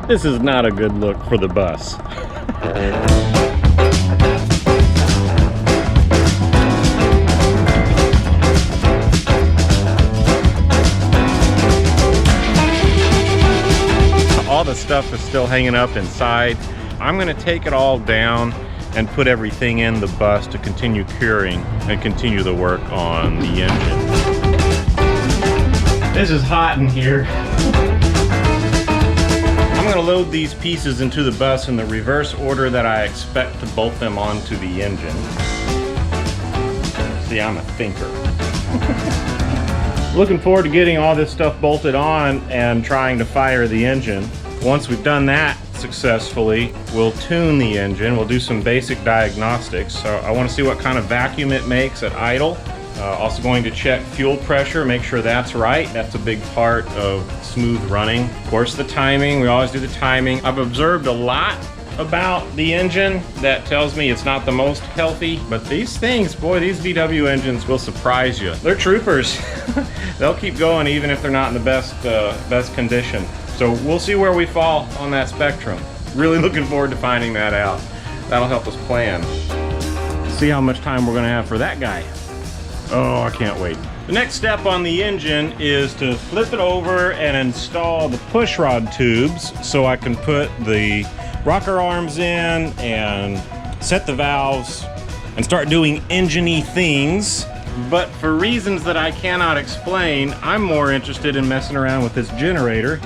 This is not a good look for the bus. All the stuff is still hanging up inside. I'm gonna take it all down and put everything in the bus to continue curing and continue the work on the engine. This is hot in here. I'm gonna load these pieces into the bus in the reverse order that I expect to bolt them onto the engine. See, I'm a thinker. Looking forward to getting all this stuff bolted on and trying to fire the engine. Once we've done that successfully, we'll tune the engine. We'll do some basic diagnostics. So I want to see what kind of vacuum it makes at idle. Also going to check fuel pressure, make sure that's right. That's a big part of smooth running. Of course, the timing, we always do the timing. I've observed a lot about the engine that tells me it's not the most healthy, but these things, boy, these VW engines will surprise you. They're troopers. They'll keep going even if they're not in the best condition. So we'll see where we fall on that spectrum. Really looking forward to finding that out. That'll help us plan. See how much time we're gonna have for that guy. Oh, I can't wait. The next step on the engine is to flip it over and install the push rod tubes so I can put the rocker arms in and set the valves and start doing engine-y things. But for reasons that I cannot explain, I'm more interested in messing around with this generator.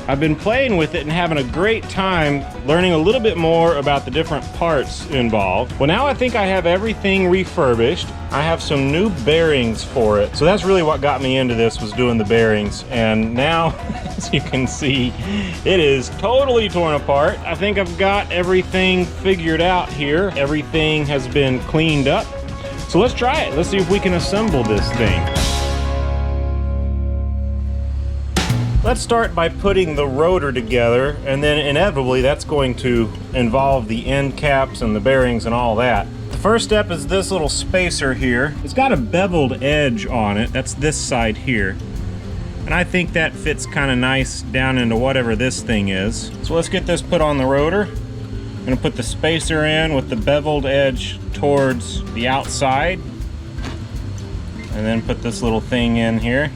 I've been playing with it and having a great time learning a little bit more about the different parts involved. Well, now I think I have everything refurbished. I have some new bearings for it. So that's really what got me into this, was doing the bearings. And now, as you can see, it is totally torn apart. I think I've got everything figured out here. Everything has been cleaned up. So let's try it. Let's see if we can assemble this thing. Let's start by putting the rotor together, and then inevitably that's going to involve the end caps and the bearings and all that. The first step is this little spacer here. It's got a beveled edge on it. That's this side here. And I think that fits kind of nice down into whatever this thing is. So let's get this put on the rotor. I'm gonna put the spacer in with the beveled edge towards the outside. And then put this little thing in here.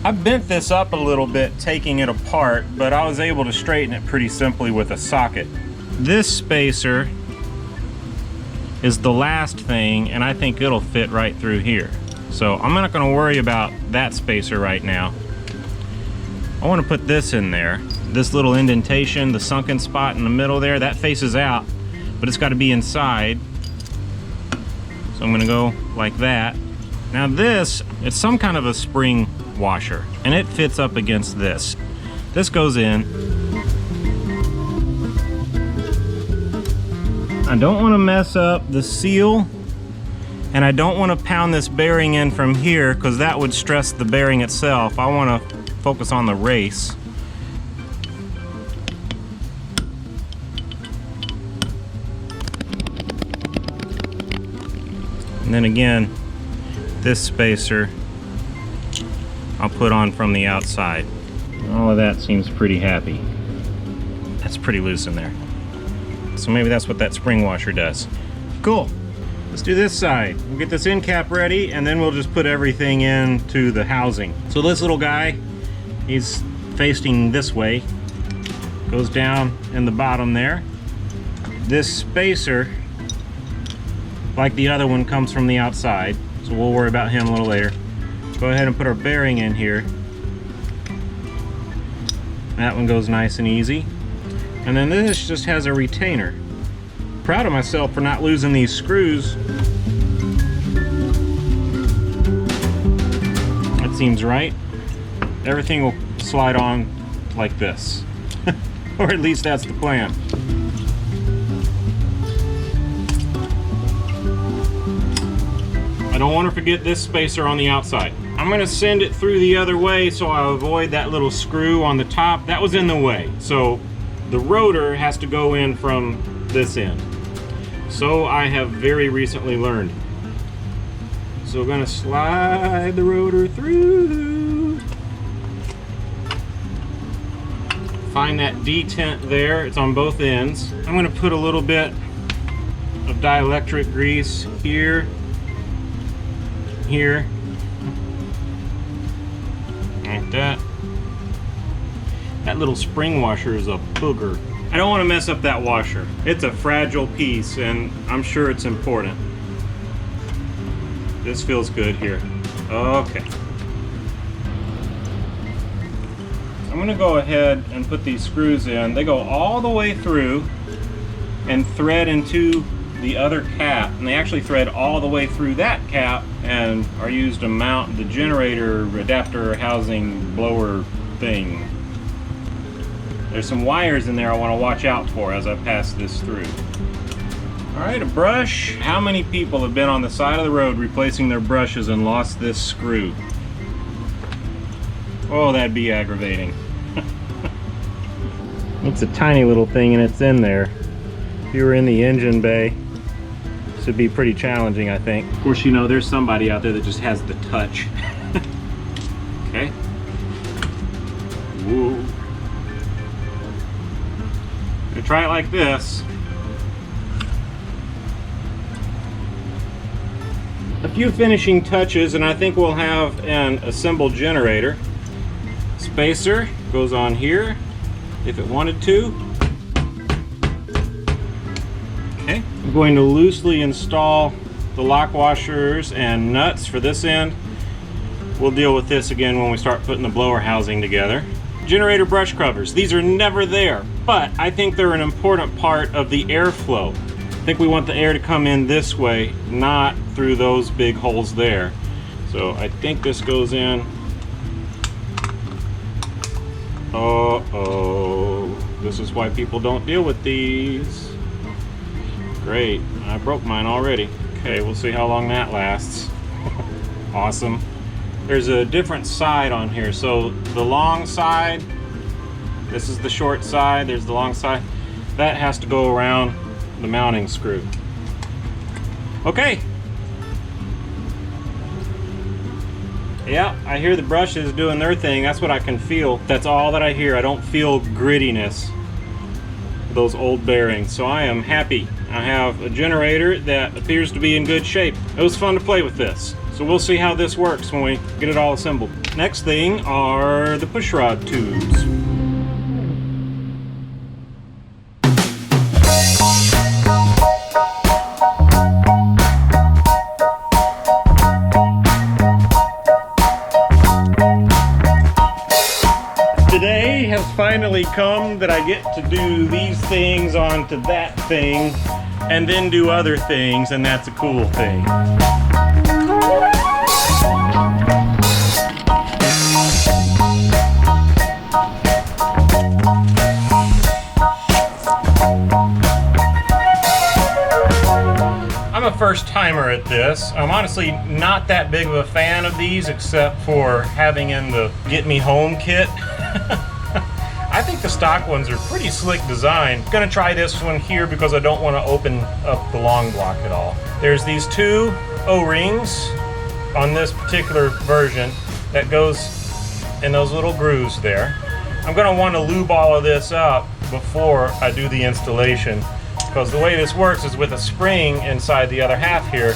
I bent this up a little bit taking it apart, but I was able to straighten it pretty simply with a socket. This spacer is the last thing, and I think it'll fit right through here. So I'm not going to worry about that spacer right now. I want to put this in there. This little indentation, the sunken spot in the middle there, that faces out, but it's got to be inside. So I'm going to go like that. Now this, it's some kind of a spring washer, and it fits up against this. This goes in. I don't want to mess up the seal, and I don't want to pound this bearing in from here because that would stress the bearing itself. I want to focus on the race. And then again, this spacer I'll put on from the outside. All of that seems pretty happy. That's pretty loose in there. So maybe that's what that spring washer does. Cool. Let's do this side. We'll get this end cap ready, and then we'll just put everything into the housing. So this little guy, he's facing this way. Goes down in the bottom there. This spacer, like the other one, comes from the outside. So we'll worry about him a little later. Go ahead and put our bearing in here. That one goes nice and easy. And then this just has a retainer. Proud of myself for not losing these screws. That seems right. Everything will slide on like this. Or at least that's the plan. I don't want to forget this spacer on the outside. I'm going to send it through the other way so I avoid that little screw on the top. That was in the way. So the rotor has to go in from this end. So I have very recently learned. So we're going to slide the rotor through. Find that detent there. It's on both ends. I'm going to put a little bit of dielectric grease here, here, like that. That little spring washer is a booger. I don't want to mess up that washer. It's a fragile piece and I'm sure it's important. This feels good here. Okay. I'm going to go ahead and put these screws in. They go all the way through and thread into the other cap, and they actually thread all the way through that cap and are used to mount the generator adapter housing blower thing. There's some wires in there I want to watch out for as I pass this through. Alright, a brush. How many people have been on the side of the road replacing their brushes and lost this screw? Oh, that'd be aggravating. It's a tiny little thing and it's in there. If you were in the engine bay, this would be pretty challenging, I think. Of course, you know, there's somebody out there that just has the touch. Okay. Whoa. Gonna try it like this. A few finishing touches and I think we'll have an assembled generator. Spacer goes on here if it wanted to. Okay, I'm going to loosely install the lock washers and nuts for this end. We'll deal with this again when we start putting the blower housing together. Generator brush covers. These are never there, but I think they're an important part of the airflow. I think we want the air to come in this way, not through those big holes there. So I think this goes in. Uh-oh. This is why people don't deal with these. Great. I broke mine already. Okay, we'll see how long that lasts. Awesome. There's a different side on here. So the long side, this is the short side, there's the long side. That has to go around the mounting screw. Okay. Yeah, I hear the brushes doing their thing. That's what I can feel. That's all that I hear. I don't feel grittiness. Those old bearings. So I am happy. I have a generator that appears to be in good shape. It was fun to play with this. So we'll see how this works when we get it all assembled. Next thing are the pushrod tubes. Today has finally come that I get to do these things onto that thing and then do other things, and that's a cool thing. I'm a first timer at this. I'm honestly not that big of a fan of these except for having in the Get Me Home kit. I think the stock ones are pretty slick design. I'm gonna try this one here because I don't want to open up the long block at all. There's these two O-rings on this particular version that goes in those little grooves there. I'm gonna want to lube all of this up before I do the installation, because the way this works is with a spring inside the other half here,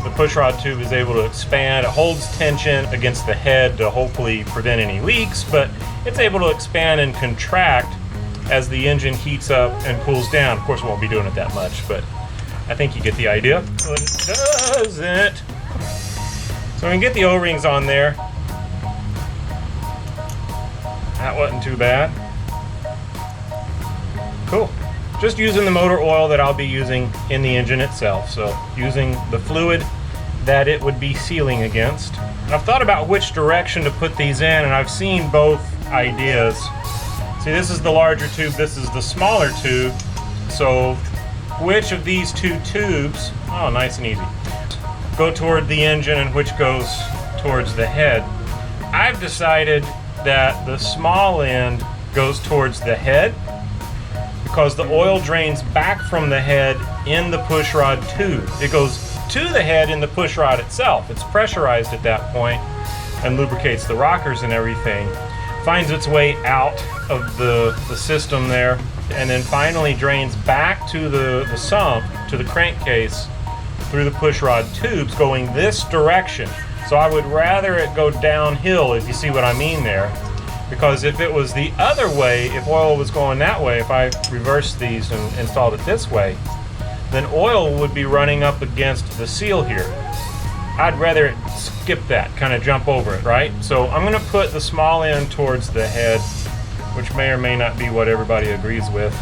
the pushrod tube is able to expand. It holds tension against the head to hopefully prevent any leaks, but it's able to expand and contract as the engine heats up and cools down. Of course, we won't be doing it that much, but I think you get the idea. But it doesn't. So we can get the O-rings on there. That wasn't too bad. Cool. Just using the motor oil that I'll be using in the engine itself. So using the fluid that it would be sealing against. I've thought about which direction to put these in, and I've seen both ideas. See, this is the larger tube, this is the smaller tube. So which of these two tubes, oh, nice and easy, go toward the engine and which goes towards the head? I've decided that the small end goes towards the head because the oil drains back from the head in the pushrod tube. It goes to the head in the pushrod itself. It's pressurized at that point and lubricates the rockers and everything. Finds its way out of the system there, and then finally drains back to the sump, to the crankcase, through the pushrod tubes going this direction. So I would rather it go downhill, if you see what I mean there, because if it was the other way, if oil was going that way, if I reversed these and installed it this way, then oil would be running up against the seal here. I'd rather it skip that, kind of jump over it, right? So I'm gonna put the small end towards the head, which may or may not be what everybody agrees with.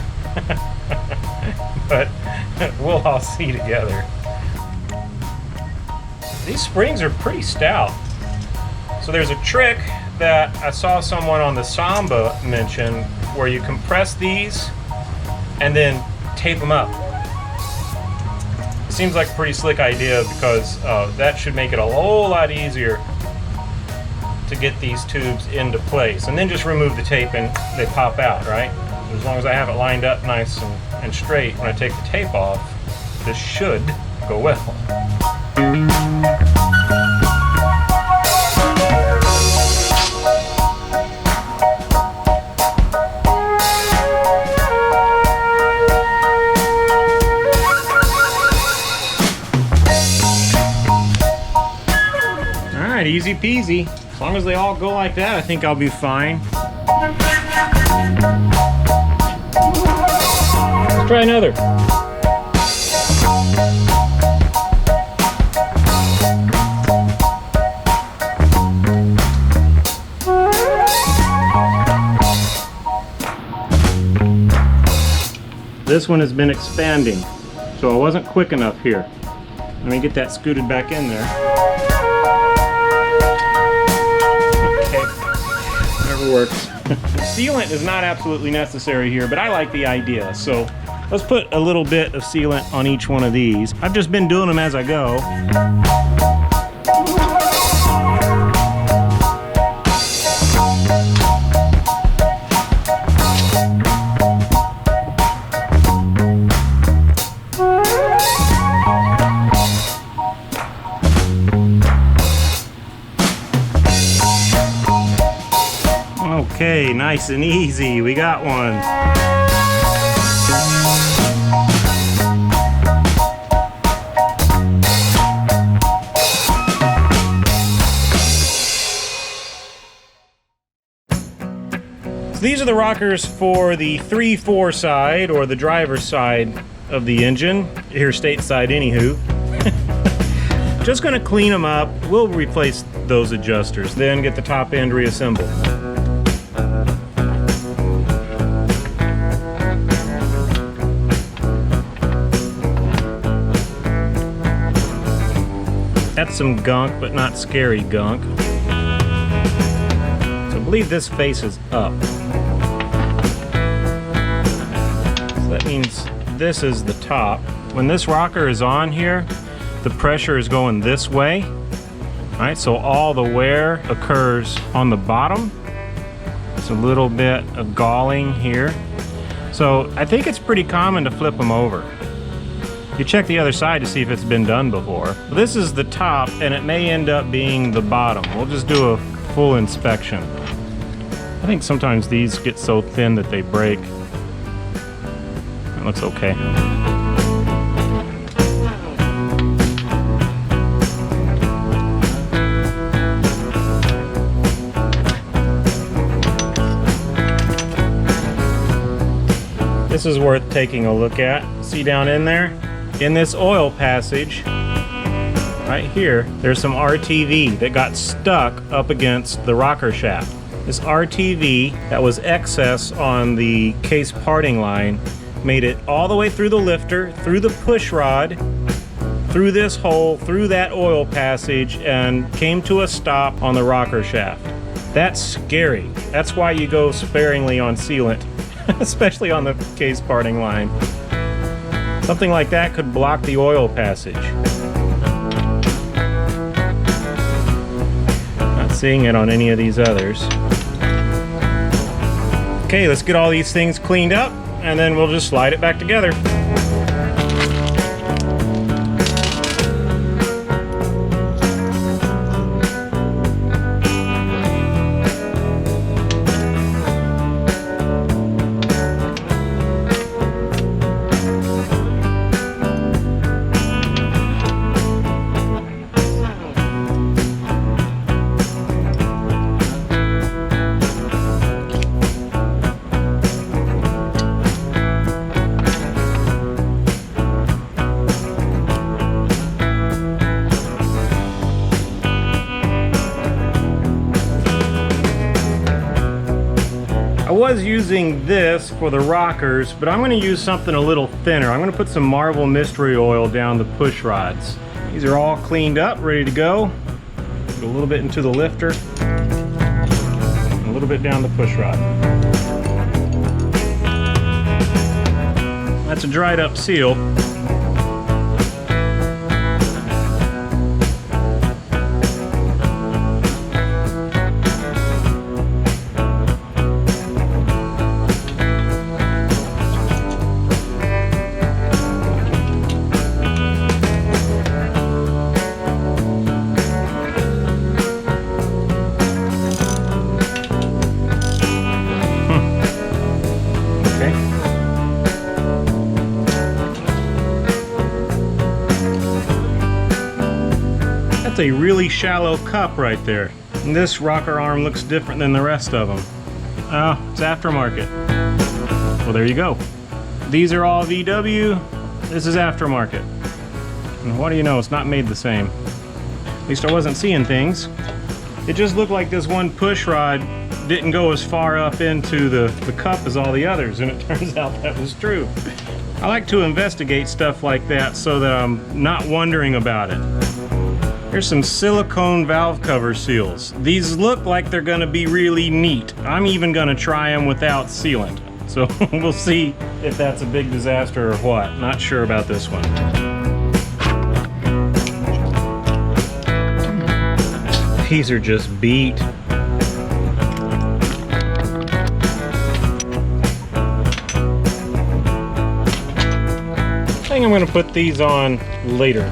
But we'll all see together. These springs are pretty stout. So there's a trick that I saw someone on the Samba mention where you compress these and then tape them up. It seems like a pretty slick idea because that should make it a whole lot easier to get these tubes into place. And then just remove the tape and they pop out, right? As long as I have it lined up nice and straight when I take the tape off, this should go well. Alright, easy peasy. As long as they all go like that, I think I'll be fine. Let's try another. This one has been expanding, so I wasn't quick enough here. Let me get that scooted back in there. Okay, never works. Sealant is not absolutely necessary here, but I like the idea. So let's put a little bit of sealant on each one of these. I've just been doing them as I go. Okay, nice and easy. We got one. So these are the rockers for the 3/4 side, or the driver's side of the engine. Here stateside anywho. Just gonna clean them up. We'll replace those adjusters, then get the top end reassembled. That's some gunk, but not scary gunk. So I believe this faces up. So that means this is the top. When this rocker is on here, the pressure is going this way. All right, so all the wear occurs on the bottom. It's a little bit of galling here. So I think it's pretty common to flip them over. You check the other side to see if it's been done before. This is the top, and it may end up being the bottom. We'll just do a full inspection. I think sometimes these get so thin that they break. That looks okay. This is worth taking a look at. See down in there? In this oil passage, right here, there's some RTV that got stuck up against the rocker shaft. This RTV that was excess on the case parting line made it all the way through the lifter, through the push rod, through this hole, through that oil passage, and came to a stop on the rocker shaft. That's scary. That's why you go sparingly on sealant, especially on the case parting line. Something like that could block the oil passage. Not seeing it on any of these others. Okay, let's get all these things cleaned up, and then we'll just slide it back together. was using this for the rockers, but I'm going to use something a little thinner. I'm going to put some Marvel Mystery Oil down the push rods. These are all cleaned up, ready to go. Put a little bit into the lifter, and a little bit down the push rod. That's a dried up seal. That's a really shallow cup right there. And this rocker arm looks different than the rest of them. Oh, it's aftermarket. Well, there you go. These are all VW. This is aftermarket. And what do you know, it's not made the same. At least I wasn't seeing things. It just looked like this one push rod didn't go as far up into the cup as all the others, and it turns out that was true. I like to investigate stuff like that so that I'm not wondering about it. Here's some silicone valve cover seals. These look like they're gonna be really neat. I'm even gonna try them without sealant. So we'll see if that's a big disaster or what. Not sure about this one. These are just beat. I think I'm gonna put these on later.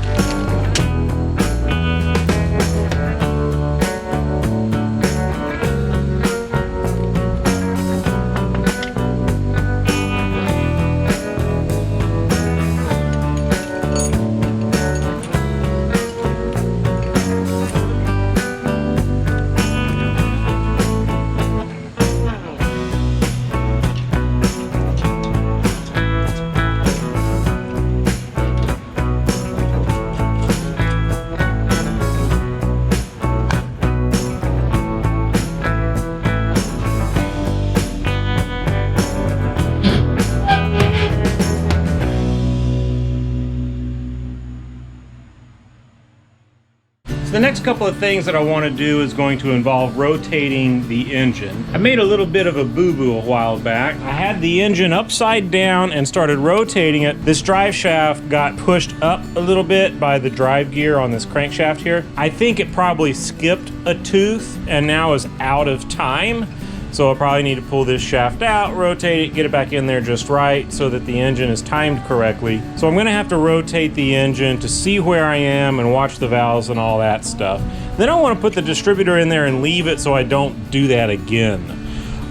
The next couple of things that I want to do is going to involve rotating the engine. I made a little bit of a boo-boo a while back. I had the engine upside down and started rotating it. This drive shaft got pushed up a little bit by the drive gear on this crankshaft here. I think it probably skipped a tooth and now is out of time. So I'll probably need to pull this shaft out, rotate it, get it back in there just right so that the engine is timed correctly. So I'm gonna have to rotate the engine to see where I am and watch the valves and all that stuff. Then I wanna put the distributor in there and leave it so I don't do that again.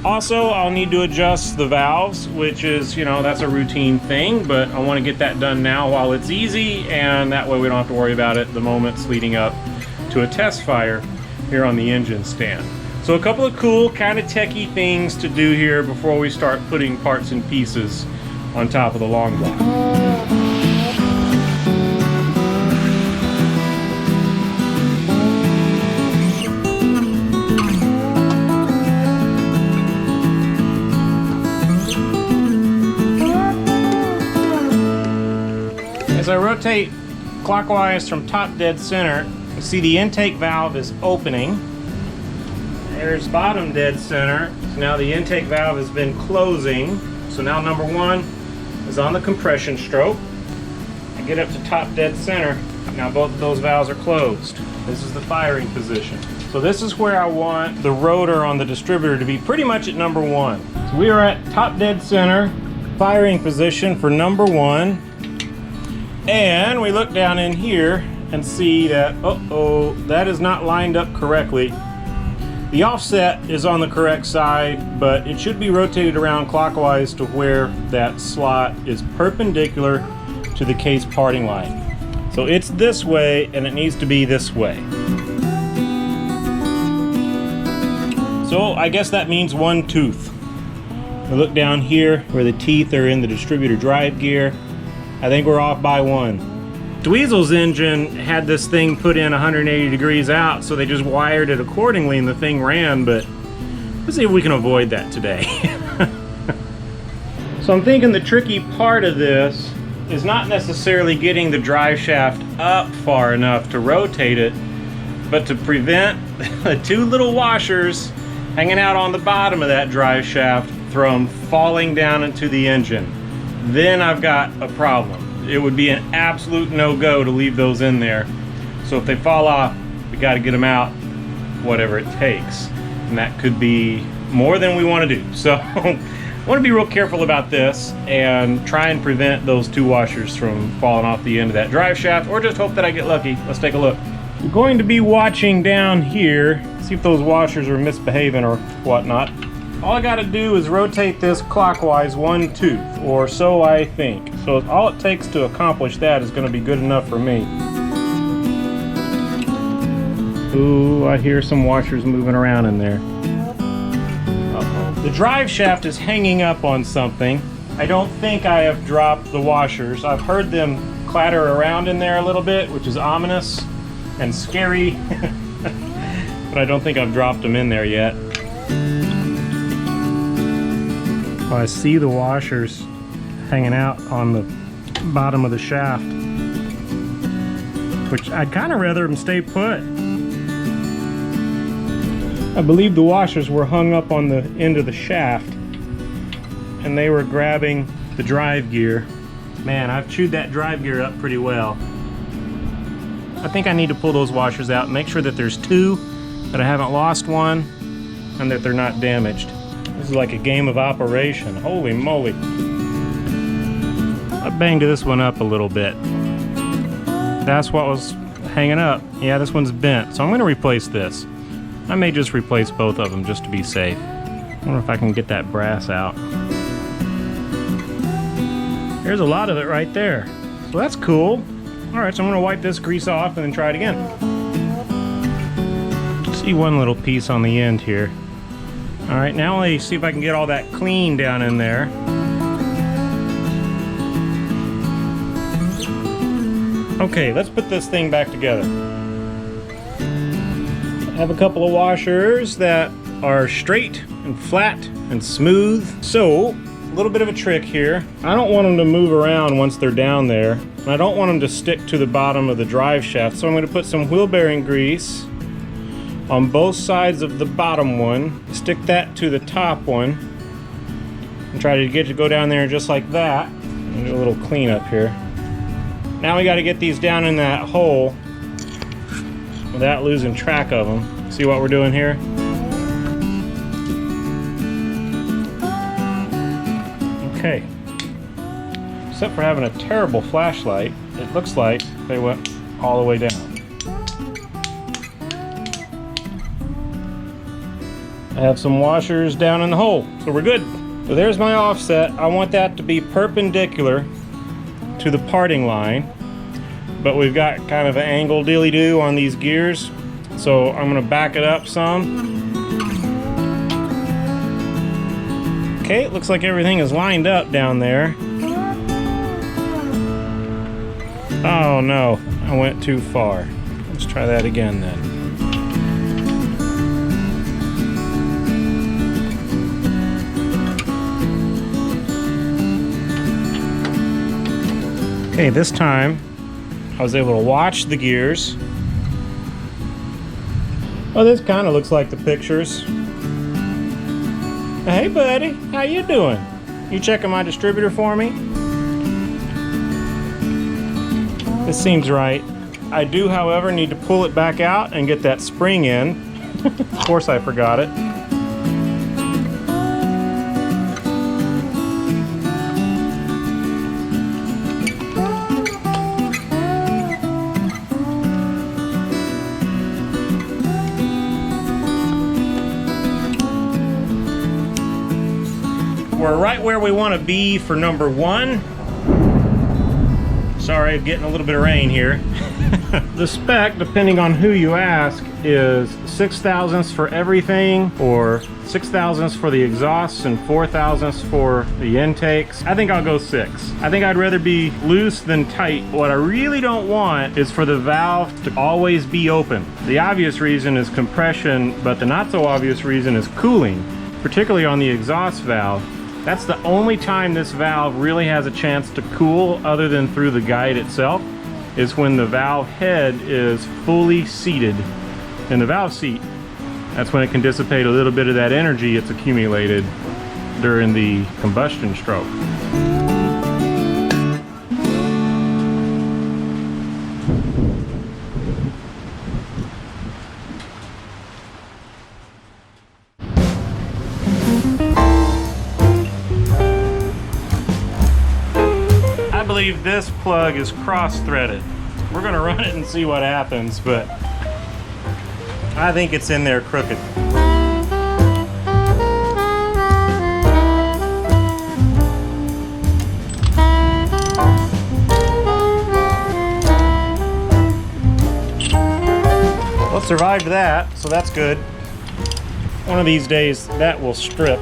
Also, I'll need to adjust the valves, which is, you know, that's a routine thing, but I wanna get that done now while it's easy, and that way we don't have to worry about it the moments leading up to a test fire here on the engine stand. So a couple of cool, kind of techie things to do here before we start putting parts and pieces on top of the long block. As I rotate clockwise from top dead center, you see the intake valve is opening. There's bottom dead center. So now the intake valve has been closing. So now number one is on the compression stroke. I get up to top dead center. Now both of those valves are closed. This is the firing position. So this is where I want the rotor on the distributor to be pretty much at number one. So we are at top dead center, firing position for number one. And we look down in here and see that, uh-oh, that is not lined up correctly. The offset is on the correct side, but it should be rotated around clockwise to where that slot is perpendicular to the case parting line. So it's this way, and it needs to be this way. So I guess that means one tooth. We look down here where the teeth are in the distributor drive gear. I think we're off by one. Dweezil's engine had this thing put in 180 degrees out, so they just wired it accordingly and the thing ran, but Let's see if we can avoid that today. So I'm thinking the tricky part of this is not necessarily getting the drive shaft up far enough to rotate it, but to prevent the two little washers hanging out on the bottom of that drive shaft from falling down into the engine. Then I've got a problem. It would be an absolute no-go to leave those in there. So if they fall off, we got to get them out, whatever it takes. And that could be more than we want to do. So I want to be real careful about this and try and prevent those two washers from falling off the end of that drive shaft, or just hope that I get lucky. Let's take a look. I'm going to be watching down here, see if those washers are misbehaving or whatnot. All I got to do is rotate this clockwise one tooth, or so I think. So all it takes to accomplish that is going to be good enough for me. Ooh, I hear some washers moving around in there. The drive shaft is hanging up on something. I don't think I have dropped the washers. I've heard them clatter around in there a little bit, which is ominous and scary. But I don't think I've dropped them in there yet. Well, I see the washers hanging out on the bottom of the shaft, which I'd kind of rather them stay put. I believe the washers were hung up on the end of the shaft and they were grabbing the drive gear. Man, I've chewed that drive gear up pretty well. I think I need to pull those washers out and make sure that there's two, that I haven't lost one, and that they're not damaged. This is like a game of operation. Holy moly. I banged this one up a little bit. That's what was hanging up. Yeah, this one's bent, so I'm going to replace this. I may just replace both of them just to be safe. I wonder if I can get that brass out. There's a lot of it right there. So that's cool. Alright, so I'm going to wipe this grease off and then try it again. See one little piece on the end here. Alright, now let's see if I can get all that clean down in there. Okay, let's put this thing back together. I have a couple of washers that are straight and flat and smooth. So, a little bit of a trick here. I don't want them to move around once they're down there. And I don't want them to stick to the bottom of the drive shaft. So I'm going to put some wheel bearing grease on both sides of the bottom one. Stick that to the top one. And try to get it to go down there just like that. And do a little cleanup here. Now we got to get these down in that hole without losing track of them. See what we're doing here? Okay. Except for having a terrible flashlight, it looks like they went all the way down. I have some washers down in the hole, so we're good. So there's my offset. I want that to be perpendicular to the parting line. But we've got kind of an angle dilly-doo on these gears, so I'm going to back it up some. Okay, it looks like everything is lined up down there. Oh no, I went too far. Let's try that again then. Okay, this time I was able to watch the gears. Oh, this kind of looks like the pictures. Hey buddy, how you doing? You checking my distributor for me? This seems right. I do, however, need to pull it back out and get that spring in. Of course I forgot it. We're right where we want to be for number one. Sorry, getting a little bit of rain here. The spec, depending on who you ask, is 6/1000ths for everything, or 6/1000ths for the exhausts and 4/1000ths for the intakes. I think I'll go 6. I think I'd rather be loose than tight. What I really don't want is for the valve to always be open. The obvious reason is compression, but the not so obvious reason is cooling, particularly on the exhaust valve. That's the only time this valve really has a chance to cool, other than through the guide itself, is when the valve head is fully seated in the valve seat. That's when it can dissipate a little bit of that energy it's accumulated during the combustion stroke. I believe this plug is cross-threaded. We're gonna run it and see what happens, but I think it's in there crooked. Well, it survived that, so that's good. One of these days that will strip.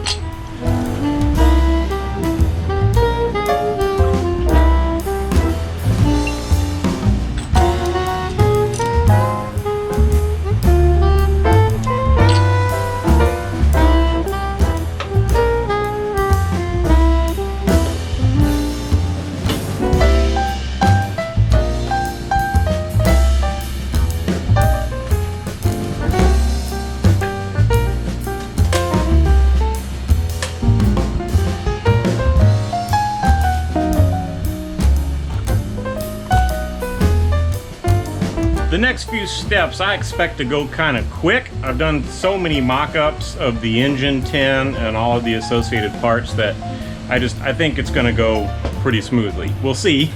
The next few steps I expect to go kind of quick. I've done so many mock-ups of the engine tin and all of the associated parts that I think it's gonna go pretty smoothly. We'll see.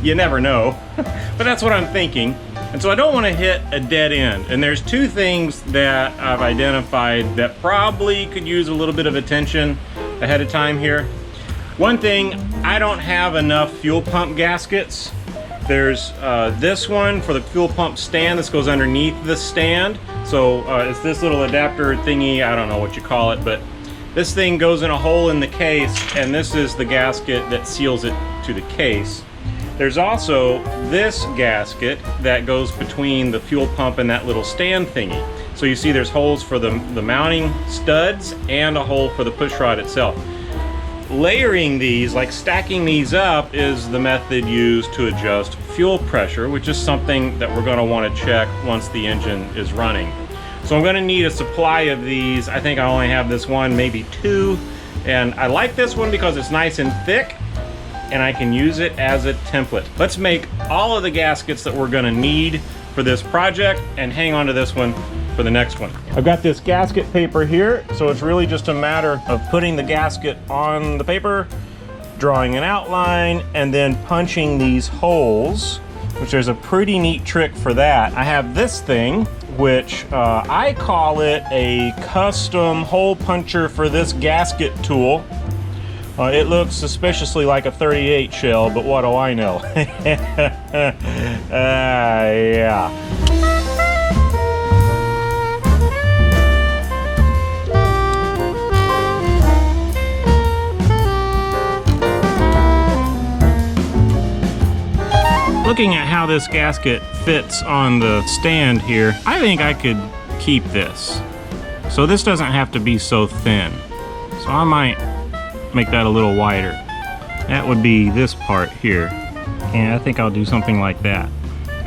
You never know. But that's what I'm thinking. And so I don't want to hit a dead end. And there's two things that I've identified that probably could use a little bit of attention ahead of time here. One thing, I don't have enough fuel pump gaskets. There's this one for the fuel pump stand. This goes underneath the stand. So it's this little adapter thingy, I don't know what you call it, but this thing goes in a hole in the case, and this is the gasket that seals it to the case. There's also this gasket that goes between the fuel pump and that little stand thingy. So you see there's holes for the mounting studs and a hole for the push rod itself. Layering these, like stacking these up, is the method used to adjust fuel pressure, which is something that we're going to want to check once the engine is running. So I'm going to need a supply of these. I think I only have this one, maybe two, and I like this one because it's nice and thick and I can use it as a template. Let's make all of the gaskets that we're going to need for this project and hang on to this one for the next one. I've got this gasket paper here, so it's really just a matter of putting the gasket on the paper, drawing an outline, and then punching these holes, which there's a pretty neat trick for that. I have this thing, which I call it a custom hole puncher for this gasket tool. It looks suspiciously like a 38 shell, but what do I know? Yeah. Looking at how this gasket fits on the stand here, I think I could keep this. So this doesn't have to be so thin. So I might make that a little wider. That would be this part here. And I think I'll do something like that.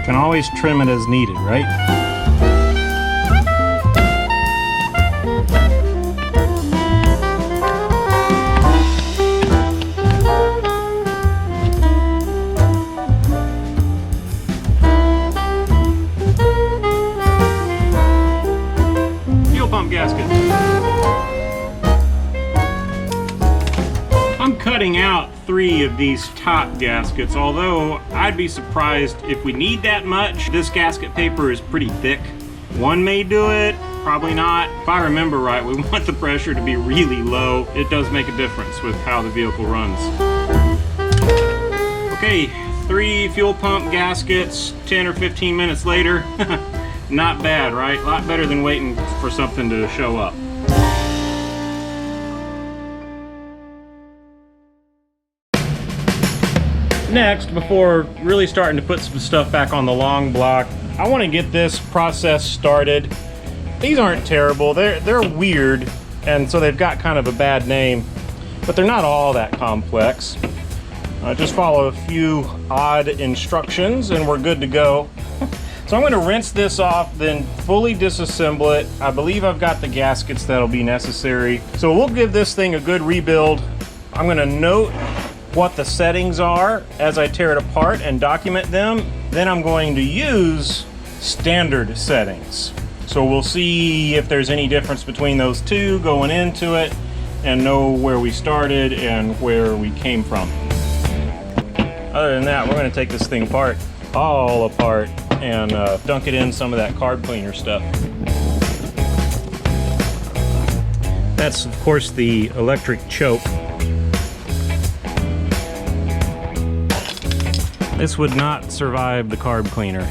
Can always trim it as needed, right? I'm cutting out 3 of these top gaskets, although I'd be surprised if we need that much. This gasket paper is pretty thick. One may do it, probably not. If I remember right, we want the pressure to be really low. It does make a difference with how the vehicle runs. Okay, 3 fuel pump gaskets 10 or 15 minutes later. Not bad, right? A lot better than waiting for something to show up. Next, before really starting to put some stuff back on the long block, I want to get this process started. These aren't terrible. They're weird, and so they've got kind of a bad name, but they're not all that complex. Just follow a few odd instructions and we're good to go. So I'm going to rinse this off, then fully disassemble it. I believe I've got the gaskets that'll be necessary. So we'll give this thing a good rebuild. I'm going to note what the settings are as I tear it apart and document them. Then I'm going to use standard settings. So we'll see if there's any difference between those two going into it and know where we started and where we came from. Other than that, we're going to take this thing apart, all apart, and dunk it in some of that carb cleaner stuff. That's, of course, the electric choke. This would not survive the carb cleaner.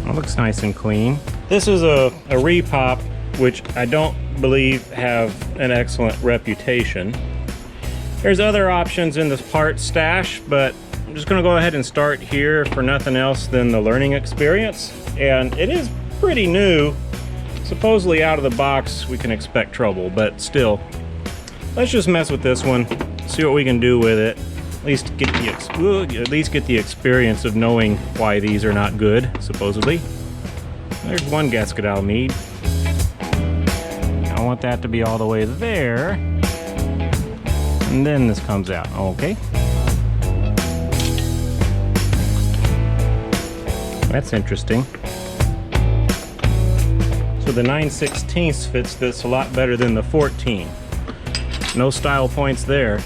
It looks nice and clean. This is a repop, which I don't believe have an excellent reputation. There's other options in this part stash, but I'm just gonna go ahead and start here for nothing else than the learning experience. And it is pretty new. Supposedly out of the box we can expect trouble, but still. Let's just mess with this one, see what we can do with it. At least get the experience of knowing why these are not good, supposedly. There's one gasket I'll need. I want that to be all the way there. And then this comes out, okay. That's interesting. So the 9/16 fits this a lot better than the 14. No style points there.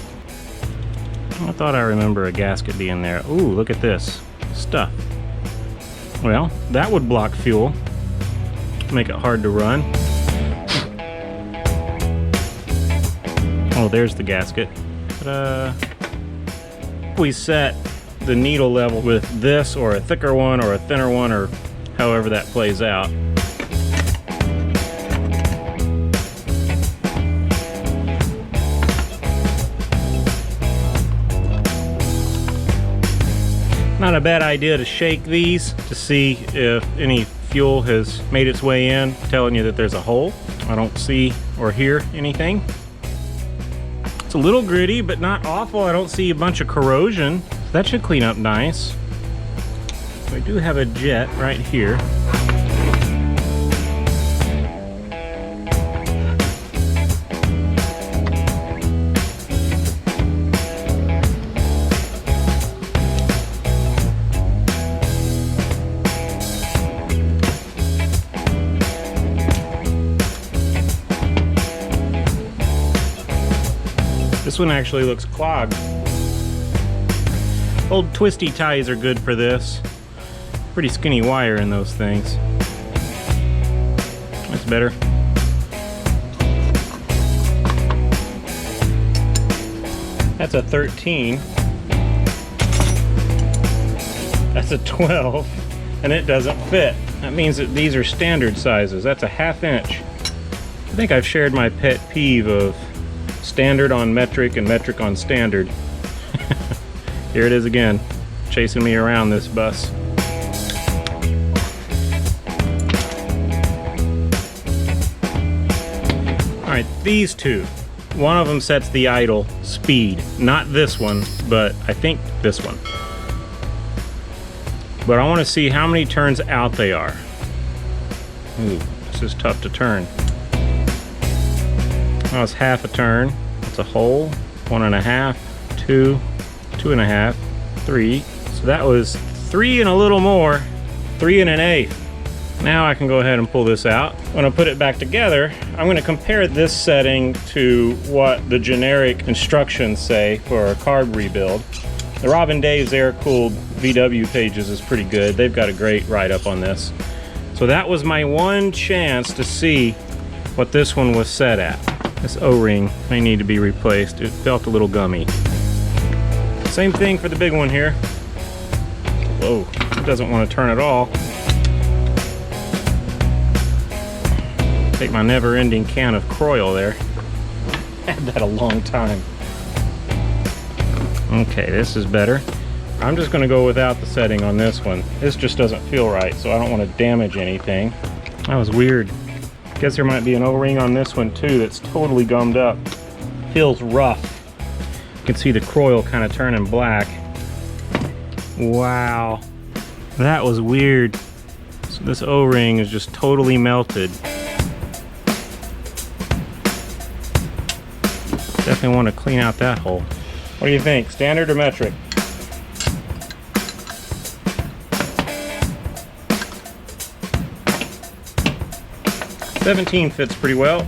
I thought I remember a gasket being there. Ooh, look at this stuff. Well, that would block fuel, make it hard to run. Oh, there's the gasket. But, we set the needle level with this or a thicker one or a thinner one, or however that plays out. Not a bad idea to shake these to see if any fuel has made its way in, telling you that there's a hole. I don't see or hear anything. It's a little gritty, but not awful. I don't see a bunch of corrosion. That should clean up nice. I do have a jet right here. This one actually looks clogged. Old twisty ties are good for this. Pretty skinny wire in those things. That's better. That's a 13. That's a 12. And it doesn't fit. That means that these are standard sizes. That's a 1/2 inch. I think I've shared my pet peeve of standard on metric and metric on standard. Here it is again, chasing me around this bus. All right, these two. One of them sets the idle speed. Not this one, but I think this one. But I want to see how many turns out they are. Ooh, this is tough to turn. Oh, it's 1/2 a turn. It's a whole 1.5, 2, 2.5, 3. So that was 3 and a little more, 3 and 1/8. Now I can go ahead and pull this out. When I put it back together, I'm going to compare this setting to what the generic instructions say for a carb rebuild. The Robin Dave's air-cooled VW pages is pretty good. They've got a great write-up on this. So that was my one chance to see what this one was set at. This O-ring may need to be replaced. It felt a little gummy. Same thing for the big one here. Whoa, it doesn't want to turn at all. Take my never-ending can of Coil there. Had that a long time. Okay, this is better. I'm just going to go without the setting on this one. This just doesn't feel right, so I don't want to damage anything. That was weird. Guess there might be an O-ring on this one too that's totally gummed up. Feels rough. You can see the Coil kind of turning black. Wow, that was weird. So this O-ring is just totally melted. Definitely want to clean out that hole. What do you think, standard or metric? $17 fits pretty well.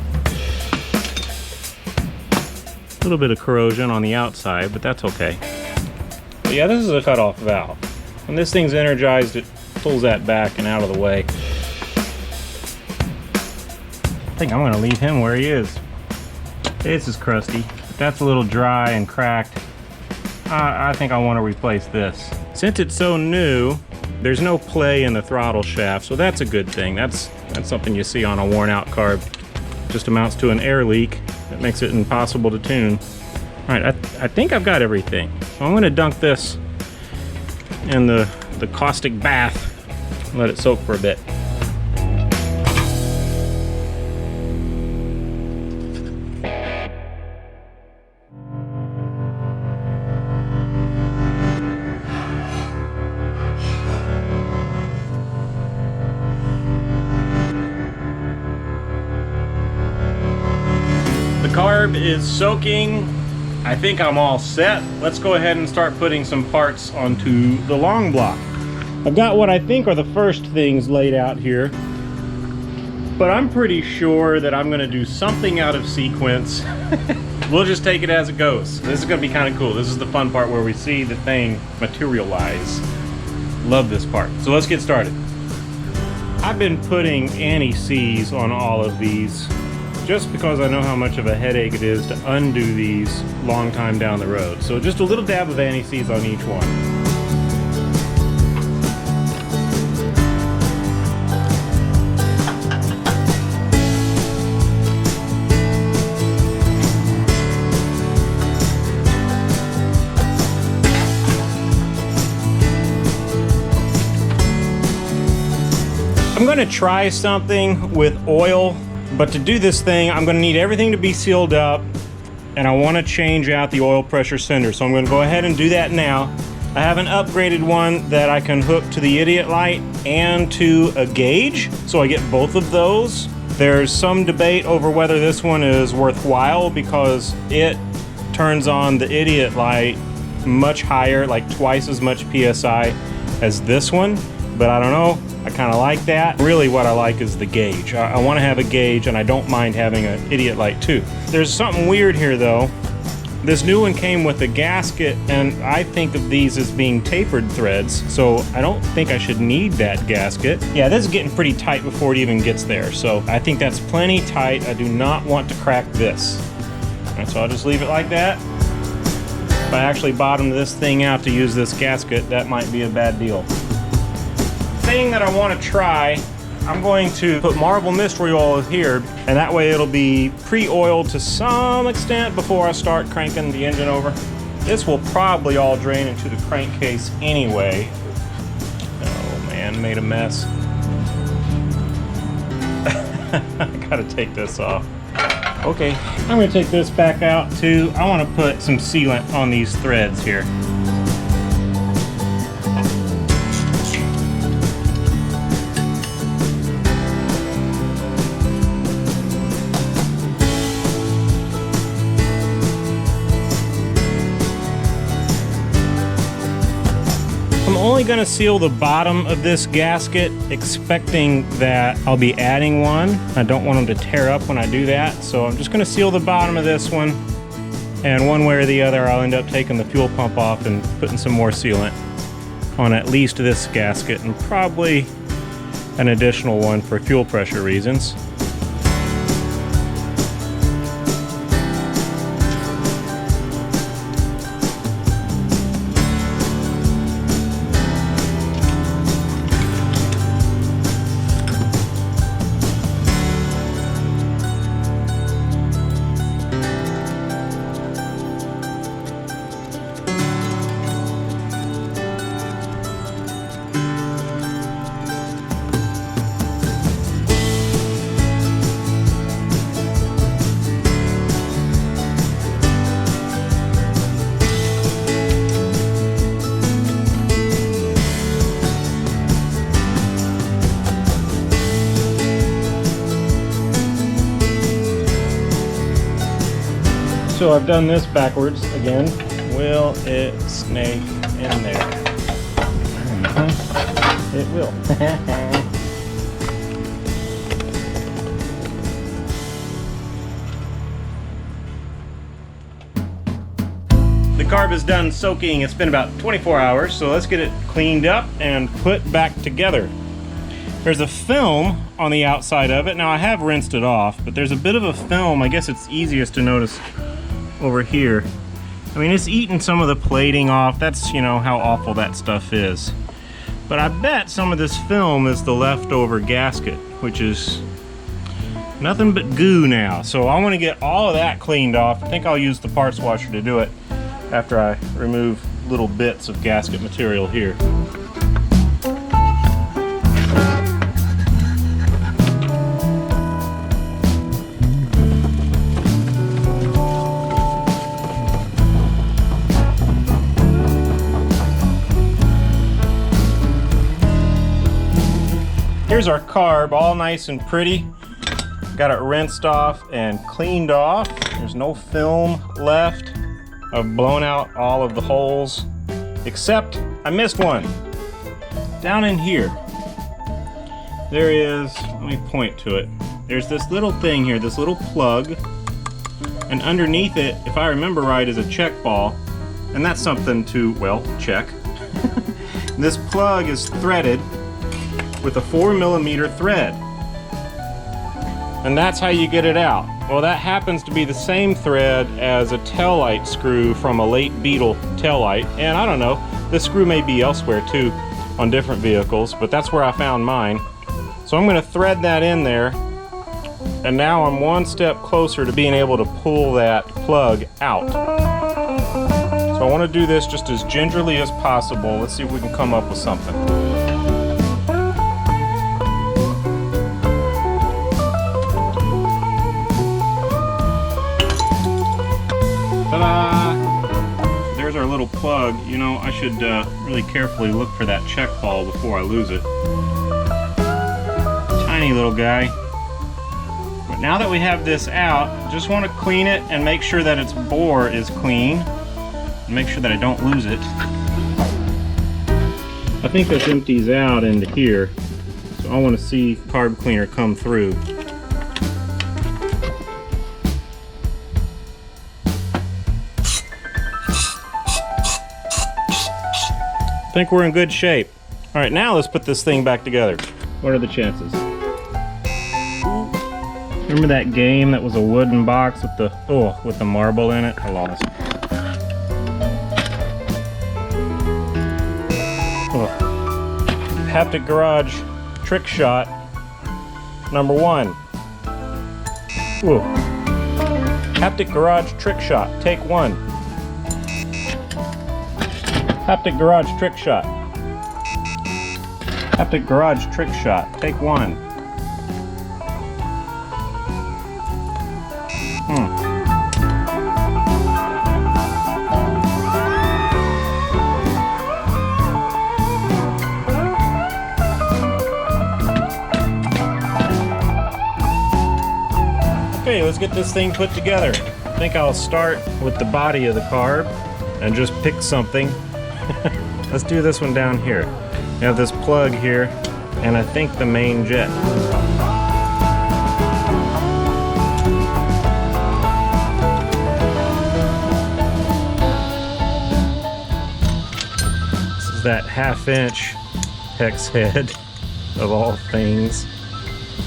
A little bit of corrosion on the outside, but that's okay. But yeah, this is a cutoff valve. When this thing's energized, it pulls that back and out of the way. I think I'm gonna leave him where he is. This is crusty. That's a little dry and cracked. I think I want to replace this. Since it's so new, there's no play in the throttle shaft, so that's a good thing. That's something you see on a worn out carb. Just amounts to an air leak that makes it impossible to tune. All right, I think I've got everything. So I'm gonna dunk this in the caustic bath and let it soak for a bit. Carb is soaking. I think I'm all set. Let's go ahead and start putting some parts onto the long block. I've got what I think are the first things laid out here, but I'm pretty sure that I'm going to do something out of sequence. We'll just take it as it goes. This is going to be kind of cool. This is the fun part where we see the thing materialize. Love this part. So let's get started. I've been putting anti-seize on all of these just because I know how much of a headache it is to undo these long time down the road. So just a little dab of anti-seize on each one. I'm gonna try something with oil. But to do this thing, I'm going to need everything to be sealed up, and I want to change out the oil pressure sender. So I'm going to go ahead and do that now. I have an upgraded one that I can hook to the idiot light and to a gauge, so I get both of those. There's some debate over whether this one is worthwhile because it turns on the idiot light much higher, like twice as much PSI as this one, but I don't know. I kind of like that. Really what I like is the gauge. I want to have a gauge, and I don't mind having an idiot light too. There's something weird here though. This new one came with a gasket, and I think of these as being tapered threads, so I don't think I should need that gasket. Yeah, this is getting pretty tight before it even gets there, so I think that's plenty tight. I do not want to crack this. And so I'll just leave it like that. If I actually bottomed this thing out to use this gasket, that might be a bad deal. Thing that I want to try, I'm going to put marble mystery oil here, and that way it'll be pre-oiled to some extent before I start cranking the engine over. This will probably all drain into the crankcase anyway. Oh man, made a mess. I gotta take this off. Okay, I'm gonna take this back out too. I want to put some sealant on these threads here. I'm only going to seal the bottom of this gasket, expecting that I'll be adding one. I don't want them to tear up when I do that, so I'm just going to seal the bottom of this one, and one way or the other I'll end up taking the fuel pump off and putting some more sealant on at least this gasket, and probably an additional one for fuel pressure reasons. So I've done this backwards again. Will it snake in there? It will. The carb is done soaking. It's been about 24 hours, so let's get it cleaned up and put back together. There's a film on the outside of it. Now I have rinsed it off, but there's a bit of a film. I guess it's easiest to notice over here. I mean, it's eating some of the plating off. That's, you know, how awful that stuff is. But I bet some of this film is the leftover gasket, which is nothing but goo now. So I want to get all of that cleaned off. I think I'll use the parts washer to do it after I remove little bits of gasket material here. Here's our carb, all nice and pretty. Got it rinsed off and cleaned off. There's no film left. I've blown out all of the holes, except I missed one. Down in here, there is, let me point to it. There's this little thing here, this little plug, and underneath it, if I remember right, is a check ball, and that's something to, well, check. This plug is threaded with a 4mm thread, and that's how you get it out. Well, that happens to be the same thread as a taillight screw from a late Beetle taillight, and I don't know, this screw may be elsewhere too on different vehicles, but that's where I found mine. So I'm going to thread that in there, and now I'm one step closer to being able to pull that plug out. So I want to do this just as gingerly as possible. Let's see if we can come up with something. There's our little plug. You know, I should really carefully look for that check ball before I lose it. Tiny little guy. But now that we have this out, just want to clean it and make sure that its bore is clean. And make sure that I don't lose it. I think this empties out into here. So I want to see carb cleaner come through. I think we're in good shape. All right, now let's put this thing back together. What are the chances? Remember that game that was a wooden box with the marble in it? I lost. Haptic Garage trick shot number 1. Ooh. Haptic Garage trick shot, take 1. Haptic Garage trick shot. Haptic Garage trick shot. Take 1. Okay, let's get this thing put together. I think I'll start with the body of the carb and just pick something. Let's do this one down here. We have this plug here, and I think the main jet. This is that 1/2-inch hex head of all things.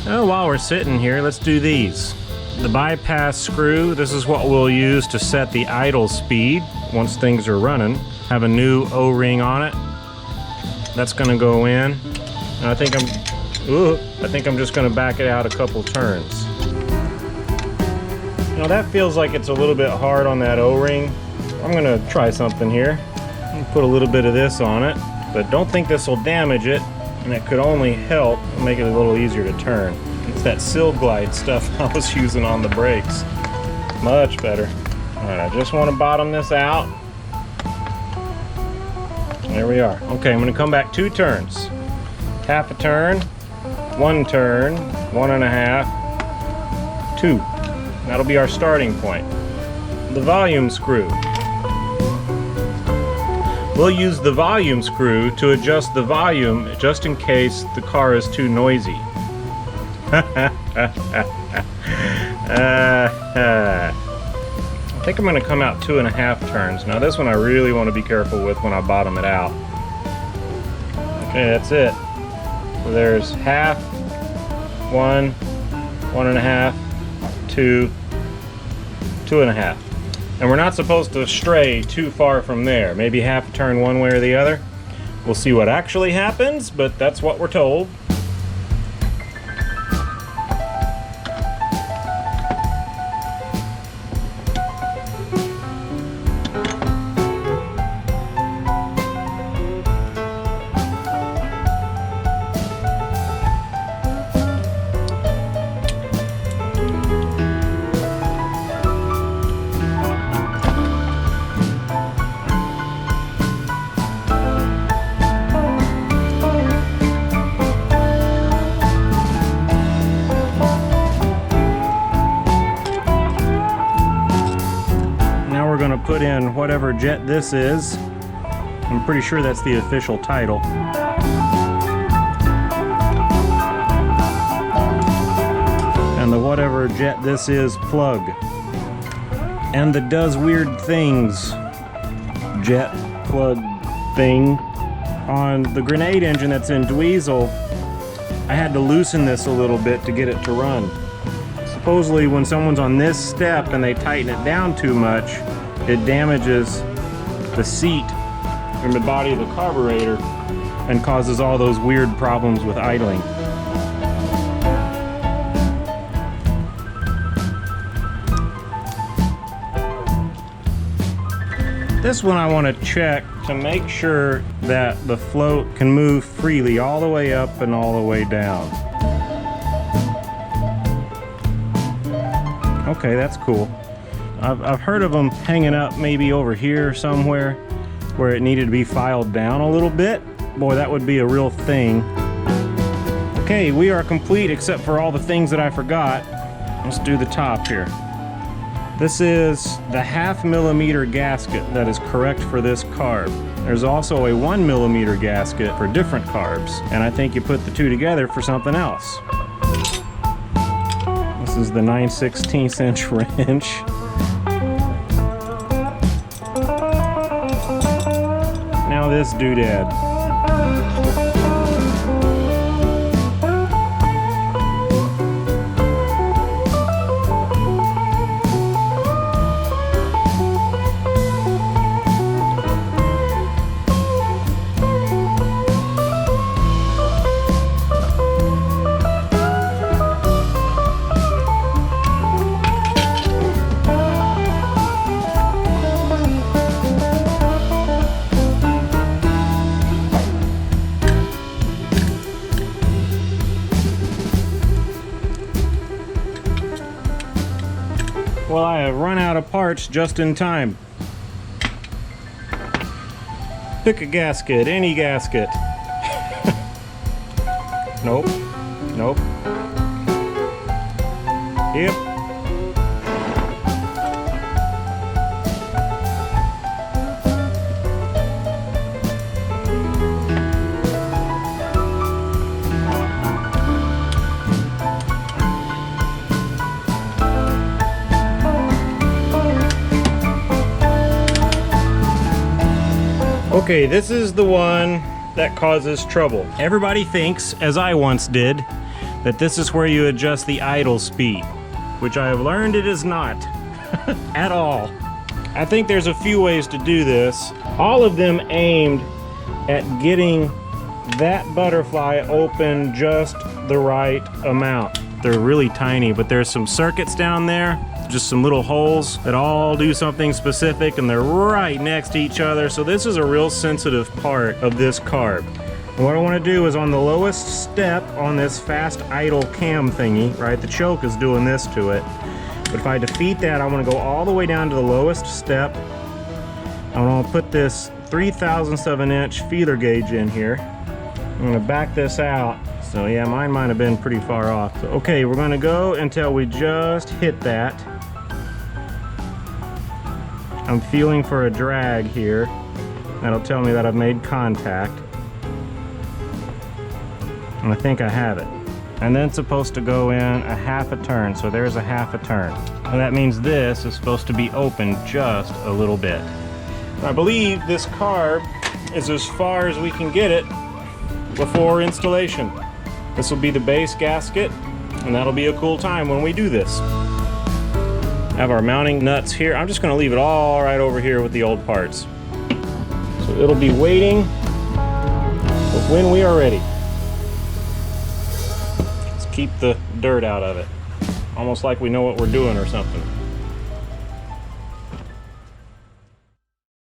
Now, while we're sitting here, let's do these. The bypass screw, this is what we'll use to set the idle speed once things are running. Have a new O-ring on it. That's gonna go in. And I think I'm just gonna back it out a couple turns. You know, that feels like it's a little bit hard on that O-ring. I'm gonna try something here. I'm gonna put a little bit of this on it, but don't think this will damage it, and it could only help make it a little easier to turn. It's that Sil Glide stuff I was using on the brakes. Much better. All right, I just want to bottom this out. There we are. Okay, I'm going to come back 2 turns. 1/2 turn, 1 turn, 1 1/2, 2. That'll be our starting point. the volume screw. We'll use the volume screw to adjust the volume just in case the car is too noisy. I think I'm going to come out 2.5 turns. Now this one I really want to be careful with when I bottom it out. Okay, that's it. So there's half, 1, 1.5, 2, 2.5. And we're not supposed to stray too far from there. Maybe half a turn one way or the other. We'll see what actually happens, but that's what we're told. Put in whatever jet this is. I'm pretty sure that's the official title. And the whatever jet this is plug. And the does weird things jet plug thing. On the grenade engine that's in Dweezil, I had to loosen this a little bit to get it to run. Supposedly when someone's on this step and they tighten it down too much, it damages the seat and the body of the carburetor and causes all those weird problems with idling. This one I want to check to make sure that the float can move freely all the way up and all the way down. Okay, that's cool. I've heard of them hanging up maybe over here somewhere where it needed to be filed down a little bit. Boy, that would be a real thing. Okay, we are complete except for all the things that I forgot. Let's do the top here. This is the 0.5 millimeter gasket that is correct for this carb. There's also a 1mm gasket for different carbs, and I think you put the two together for something else. This is the 9/16 inch wrench. Now this doodad. Well, I have run out of parts just in time. Pick a gasket, any gasket. Nope, nope. Yep. Okay, this is the one that causes trouble. Everybody thinks, as I once did, that this is where you adjust the idle speed, which I have learned it is not at all. I think there's a few ways to do this, all of them aimed at getting that butterfly open just the right amount. They're really tiny, but there's some circuits down there, just some little holes that all do something specific, and they're right next to each other. So this is a real sensitive part of this carb. And what I want to do is on the lowest step on this fast idle cam thingy, right, the choke is doing this to it. But if I defeat that, I want to go all the way down to the lowest step. I want to put this 3/1000 of an inch feeler gauge in here. I'm going to back this out. So yeah, mine might have been pretty far off. So, okay, we're going to go until we just hit that. I'm feeling for a drag here. That'll tell me that I've made contact. And I think I have it. And then it's supposed to go in a half a turn, so there's a half a turn. And that means this is supposed to be open just a little bit. I believe this carb is as far as we can get it before installation. This will be the base gasket, and that'll be a cool time when we do this. Have our mounting nuts here. I'm just going to leave it all right over here with the old parts. So it'll be waiting for when we are ready. Let's keep the dirt out of it. Almost like we know what we're doing or something.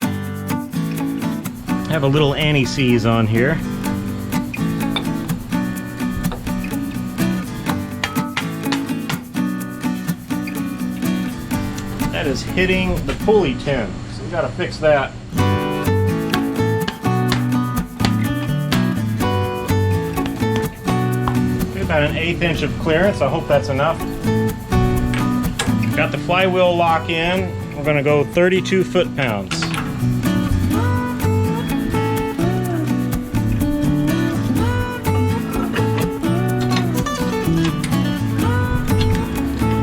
I have a little anti-seize on here. That is hitting the pulley tin, so we got to fix that. About an 1/8 inch of clearance. I hope that's enough. Got the flywheel lock in. We're going to go 32 foot-pounds.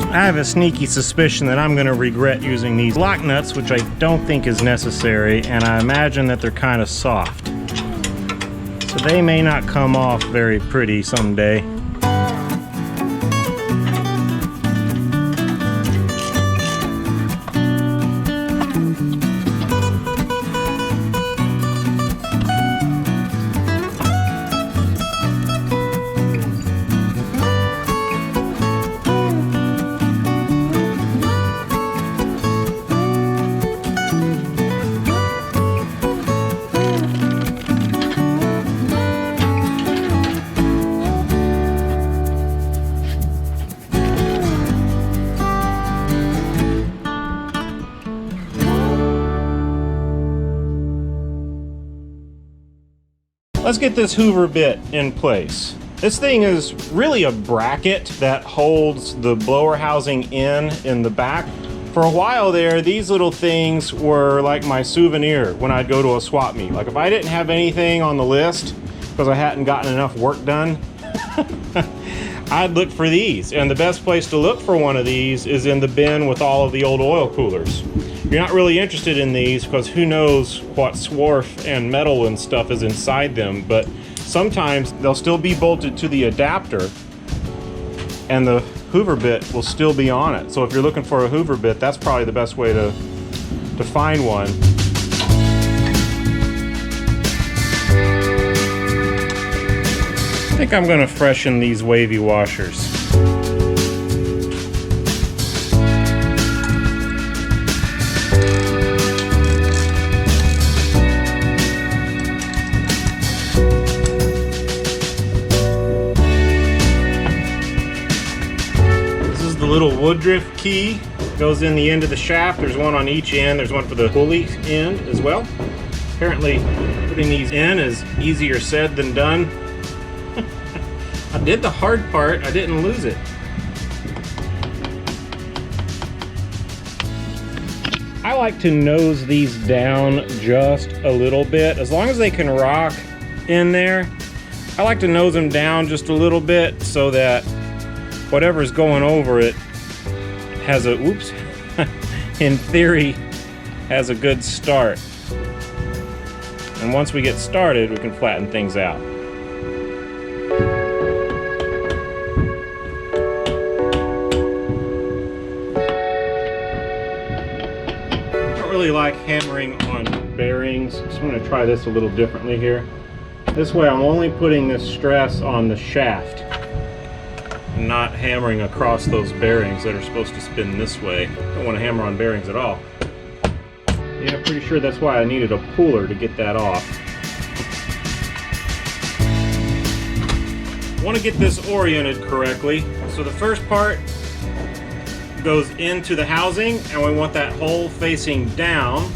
I have a sneaky suspicion that I'm going to regret using these lock nuts, which I don't think is necessary, and I imagine that they're kind of soft. So they may not come off very pretty someday. Let's get this Hoover bit in place. This thing is really a bracket that holds the blower housing in the back. For a while there, these little things were like my souvenir when I'd go to a swap meet. Like if I didn't have anything on the list because I hadn't gotten enough work done, I'd look for these. And the best place to look for one of these is in the bin with all of the old oil coolers. You're not really interested in these because who knows what swarf and metal and stuff is inside them, but sometimes they'll still be bolted to the adapter and the Hoover bit will still be on it. So if you're looking for a Hoover bit, that's probably the best way to find one. I think I'm going to freshen these wavy washers. Little Woodruff key goes in the end of the shaft. There's one on each end. There's one for the pulley end as well. Apparently putting these in is easier said than done. I did the hard part. I didn't lose it. I like to nose these down just a little bit. As long as they can rock in there, I like to nose them down just a little bit so that whatever's going over it has a, whoops, in theory, has a good start. And once we get started, we can flatten things out. I don't really like hammering on bearings, so I'm going to try this a little differently here. This way I'm only putting this stress on the shaft, not hammering across those bearings that are supposed to spin this way. Don't want to hammer on bearings at all. Yeah, I'm pretty sure that's why I needed a puller to get that off. I want to get this oriented correctly. So the first part goes into the housing and we want that hole facing down.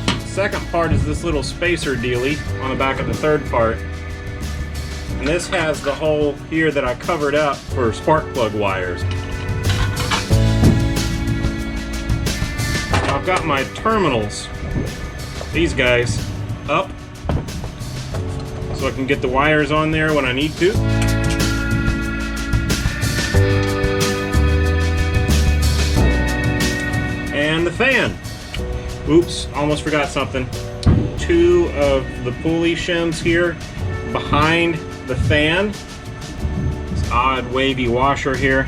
The second part is this little spacer dealie on the back of the third part. And this has the hole here that I covered up for spark plug wires. Now I've got my terminals, these guys, up so I can get the wires on there when I need to. And the fan. Oops, almost forgot something. 2 of the pulley shims here behind the fan. This odd wavy washer here.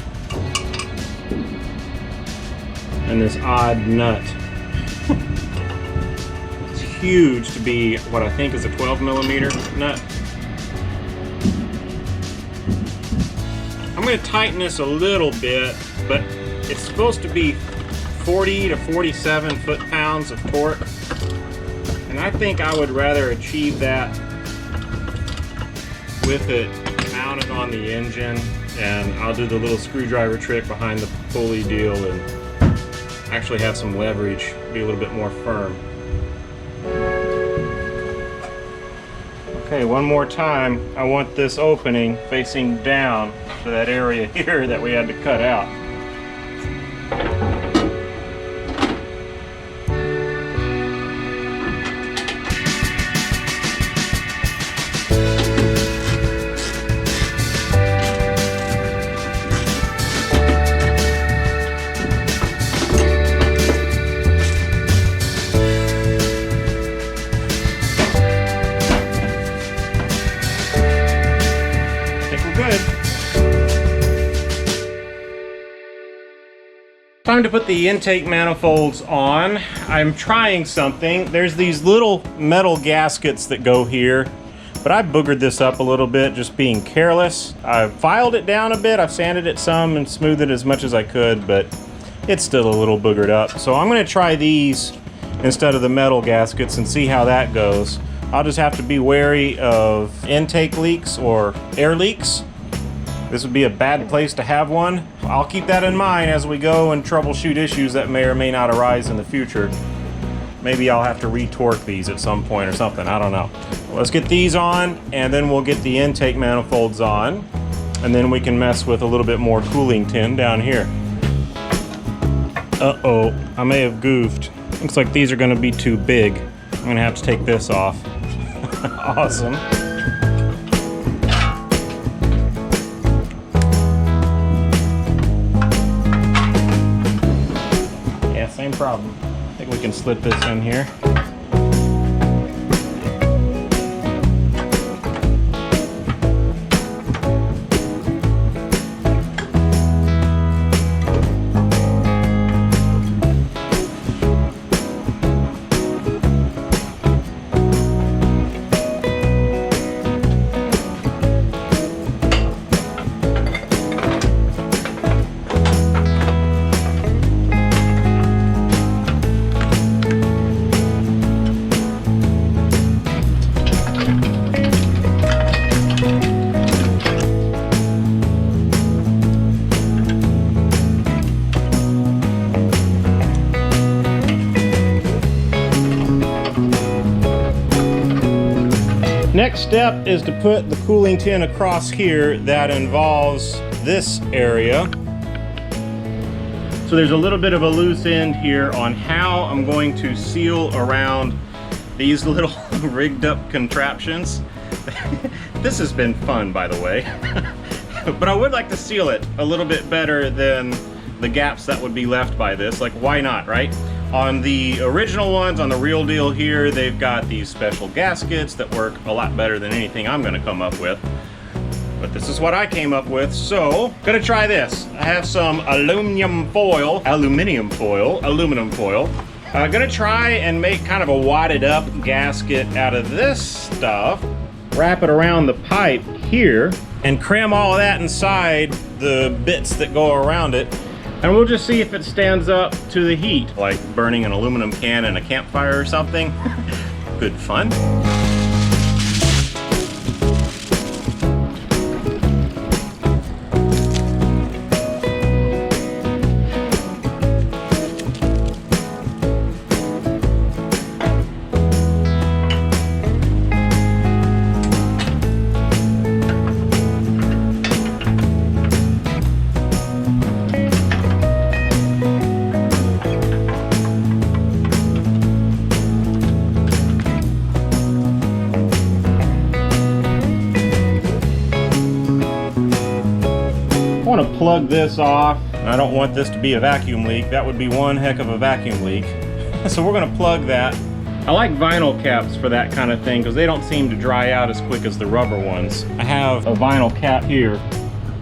And this odd nut. It's huge to be what I think is a 12mm nut. I'm going to tighten this a little bit, but it's supposed to be 40 to 47 foot-pounds of torque. And I think I would rather achieve that with it mounted on the engine, and I'll do the little screwdriver trick behind the pulley deal and actually have some leverage, be a little bit more firm. Okay, one more time. I want this opening facing down to that area here that we had to cut out. Time to put the intake manifolds on. I'm trying something. There's these little metal gaskets that go here, but I boogered this up a little bit just being careless. I've filed it down a bit, I've sanded it some and smoothed it as much as I could, but it's still a little boogered up. So I'm gonna try these instead of the metal gaskets and see how that goes. I'll just have to be wary of intake leaks or air leaks. This would be a bad place to have one. I'll keep that in mind as we go and troubleshoot issues that may or may not arise in the future. Maybe I'll have to retorque these at some point or something, I don't know. Let's get these on, and then we'll get the intake manifolds on, and then we can mess with a little bit more cooling tin down here. Uh-oh, I may have goofed. Looks like these are gonna be too big. I'm gonna have to take this off. Awesome. Same problem. I think we can slip this in here. Next step is to put the cooling tin across here. That involves this area. So there's a little bit of a loose end here on how I'm going to seal around these little rigged up contraptions. This has been fun, by the way. But I would like to seal it a little bit better than the gaps that would be left by this. Like, why not, right? On the original ones, on the real deal here, they've got these special gaskets that work a lot better than anything I'm gonna come up with. But this is what I came up with, so gonna try this. I have some aluminum foil. Gonna try and make kind of a wadded up gasket out of this stuff. Wrap it around the pipe here and cram all of that inside the bits that go around it. And we'll just see if it stands up to the heat, like burning an aluminum can in a campfire or something. Good fun. plug this off. I don't want this to be a vacuum leak. That would be one heck of a vacuum leak. So we're gonna plug that. I like vinyl caps for that kind of thing because they don't seem to dry out as quick as the rubber ones. I have a vinyl cap here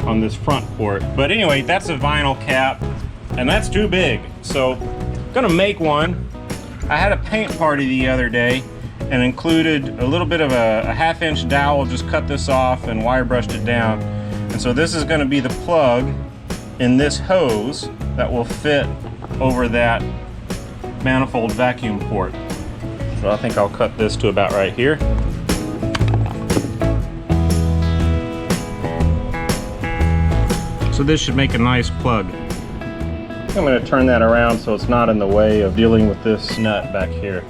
on this front port. But anyway, that's a vinyl cap and that's too big. So I'm gonna make one. I had a paint party the other day and included a little bit of a 1/2 inch dowel, just cut this off and wire brushed it down. And so this is gonna be the plug in this hose that will fit over that manifold vacuum port. So I think I'll cut this to about right here. So this should make a nice plug. I'm going to turn that around so it's not in the way of dealing with this nut back here.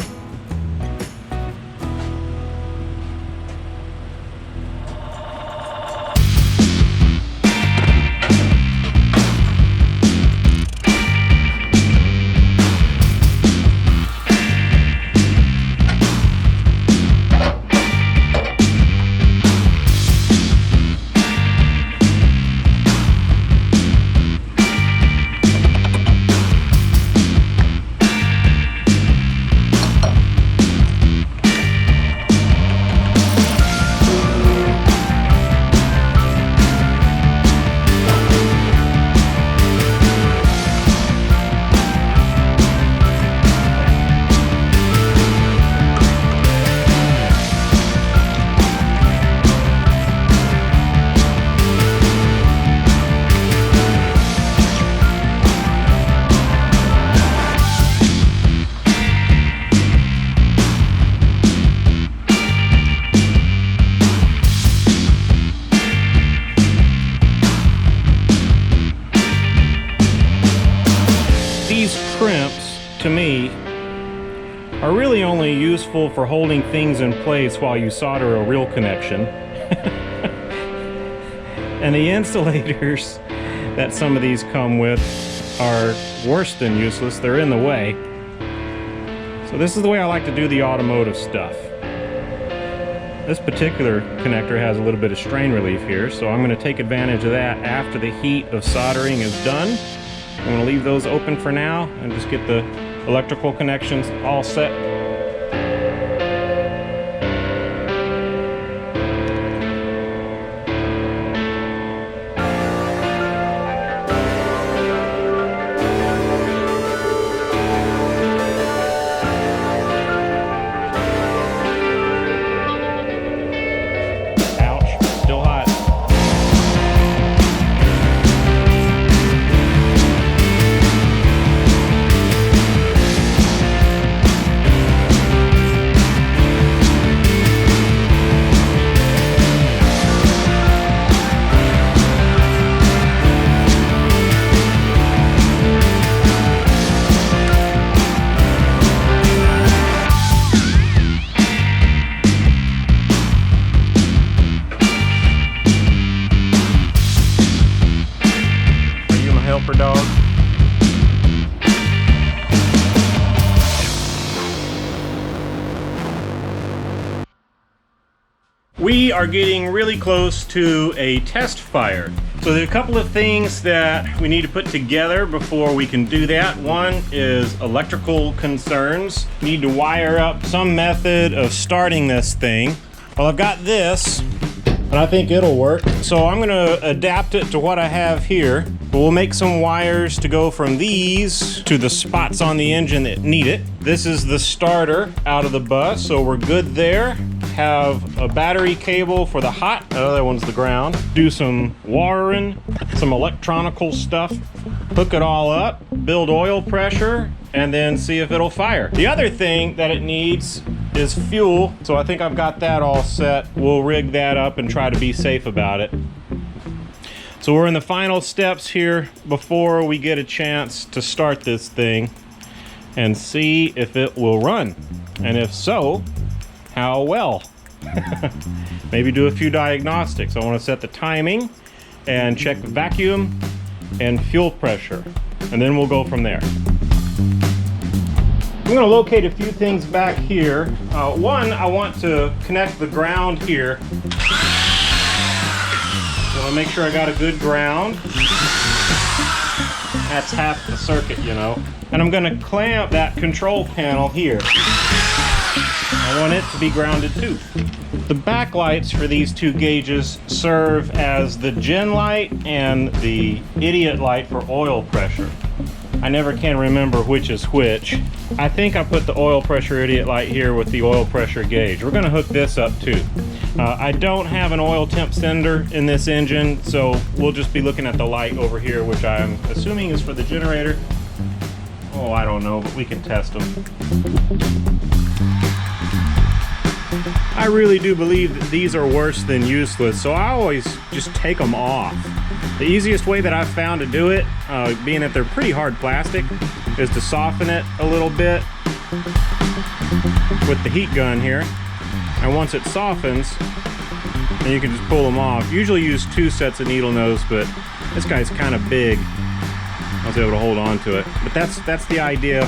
To me, are really only useful for holding things in place while you solder a real connection. And the insulators that some of these come with are worse than useless. They're in the way. So this is the way I like to do the automotive stuff. This particular connector has a little bit of strain relief here, so I'm going to take advantage of that after the heat of soldering is done. I'm going to leave those open for now and just get the electrical connections all set. Dog. We are getting really close to a test fire. So there's a couple of things that we need to put together before we can do that. One is electrical concerns. Need to wire up some method of starting this thing. Well, I've got this, and I think it'll work. So I'm gonna adapt it to what I have here. We'll make some wires to go from these to the spots on the engine that need it. This is the starter out of the bus, so we're good there. Have a battery cable for the hot, the other one's the ground. Do some wiring, some electronical stuff, hook it all up, build oil pressure, and then see if it'll fire. The other thing that it needs is fuel, so I think I've got that all set. We'll rig that up and try to be safe about it. So we're in the final steps here before we get a chance to start this thing and see if it will run. And if so, how well. Maybe do a few diagnostics. I want to set the timing and check the vacuum and fuel pressure, and then we'll go from there. I'm going to locate a few things back here. One, I want to connect the ground here. So let I'll make sure I got a good ground. That's half the circuit, you know. And I'm gonna clamp that control panel here. I want it to be grounded too. The backlights for these two gauges serve as the gen light and the idiot light for oil pressure. I never can remember which is which. I think I put the oil pressure idiot light here with the oil pressure gauge. We're gonna hook this up too. I don't have an oil temp sender in this engine, so we'll just be looking at the light over here, which I'm assuming is for the generator. Oh, I don't know, but we can test them. I really do believe that these are worse than useless, so I always just take them off. The easiest way that I've found to do it, being that they're pretty hard plastic, is to soften it a little bit with the heat gun here. And once it softens, then you can just pull them off. Usually use 2 sets of needle nose, but this guy's kind of big. I was able to hold on to it. But that's the idea.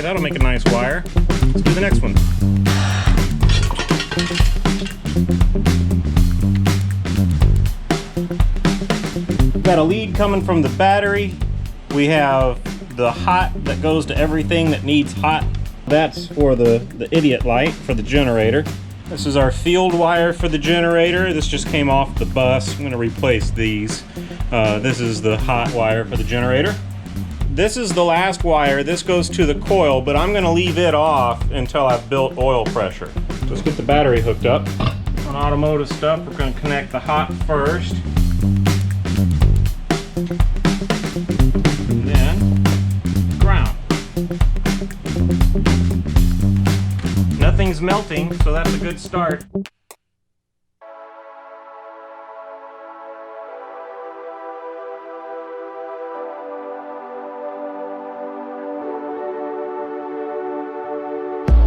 That'll make a nice wire. Let's do the next one. We've got a lead coming from the battery. We have the hot that goes to everything that needs hot. That's for the idiot light for the generator. This is our field wire for the generator. This just came off the bus. I'm going to replace these. This is the hot wire for the generator. This is the last wire. This goes to the coil, but I'm gonna leave it off until I've built oil pressure. Let's get the battery hooked up. On automotive stuff, we're gonna connect the hot first. And then ground. Nothing's melting, so that's a good start.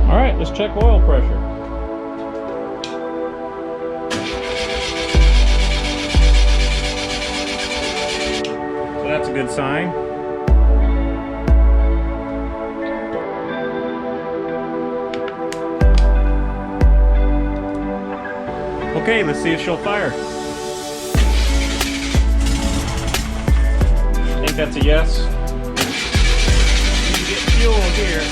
All right, let's check oil pressure. So that's a good sign. Okay, let's see if she'll fire. I think that's a yes. You get fuel here.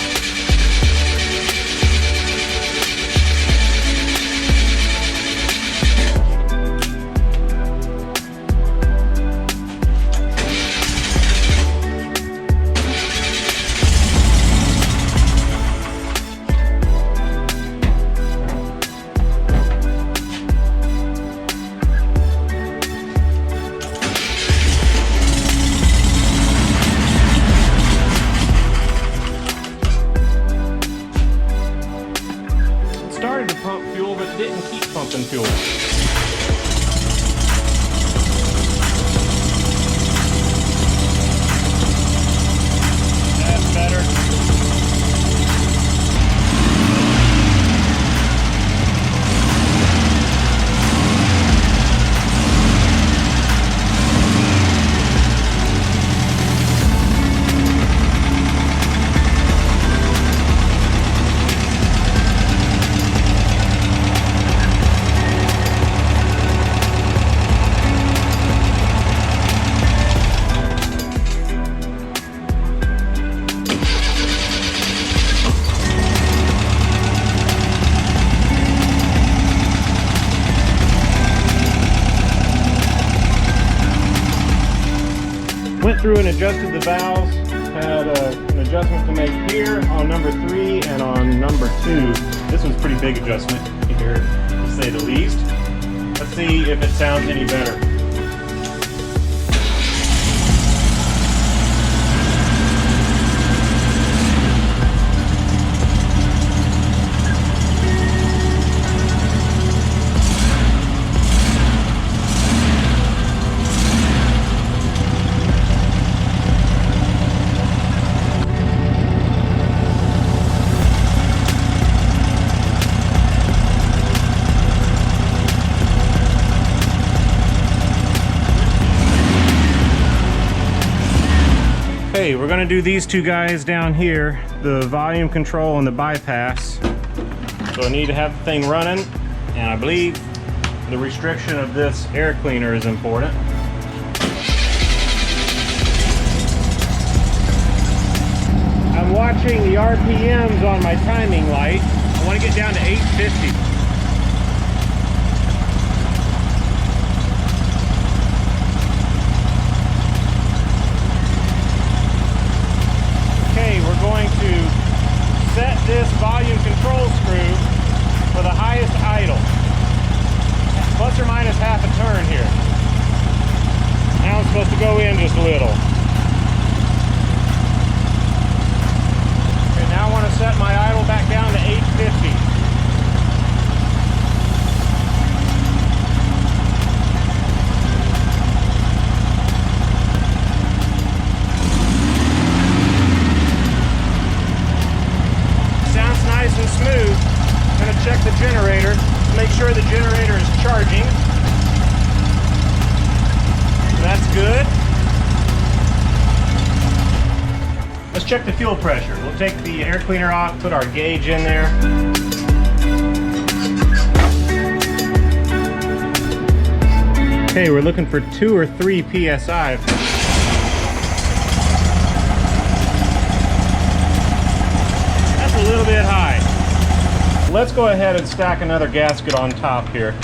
Didn't keep pumping fuel. That's better. Went through and adjusted the valves, had an adjustment to make here on number 3 and on number 2. This one's a pretty big adjustment here, to say the least. Let's see if it sounds any better. we're gonna do these two guys down here, the volume control and the bypass. So I need to have the thing running, and I believe the restriction of this air cleaner is important. I'm watching the RPMs on my timing light. I want to get down to 850. Okay, we're going to set this volume control screw for the highest idle. Plus or minus half a turn here. Now I'm supposed to go in just a little. Okay, now I want to set my idle back down to 850. Sounds nice and smooth. I'm going to check the generator to make sure the generator is charging. That's good. Let's check the fuel pressure. We'll take the air cleaner off, put our gauge in there. Okay, we're looking for 2 or 3 PSI. That's a little bit high. Let's go ahead and stack another gasket on top here.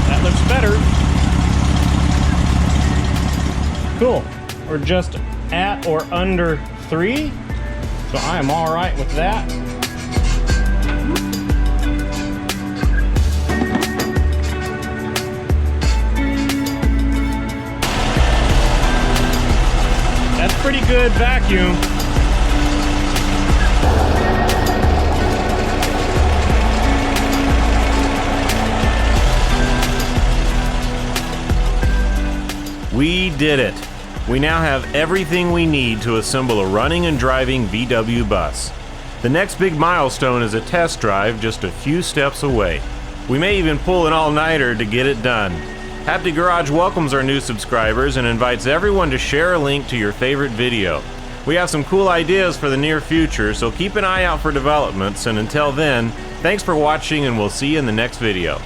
That looks better. Cool. We're just at or under 3, so I am all right with that. That's pretty good vacuum. We did it. We now have everything we need to assemble a running and driving VW bus. The next big milestone is a test drive just a few steps away. We may even pull an all-nighter to get it done. Haptic Garage welcomes our new subscribers and invites everyone to share a link to your favorite video. We have some cool ideas for the near future, so keep an eye out for developments, and until then, thanks for watching and we'll see you in the next video.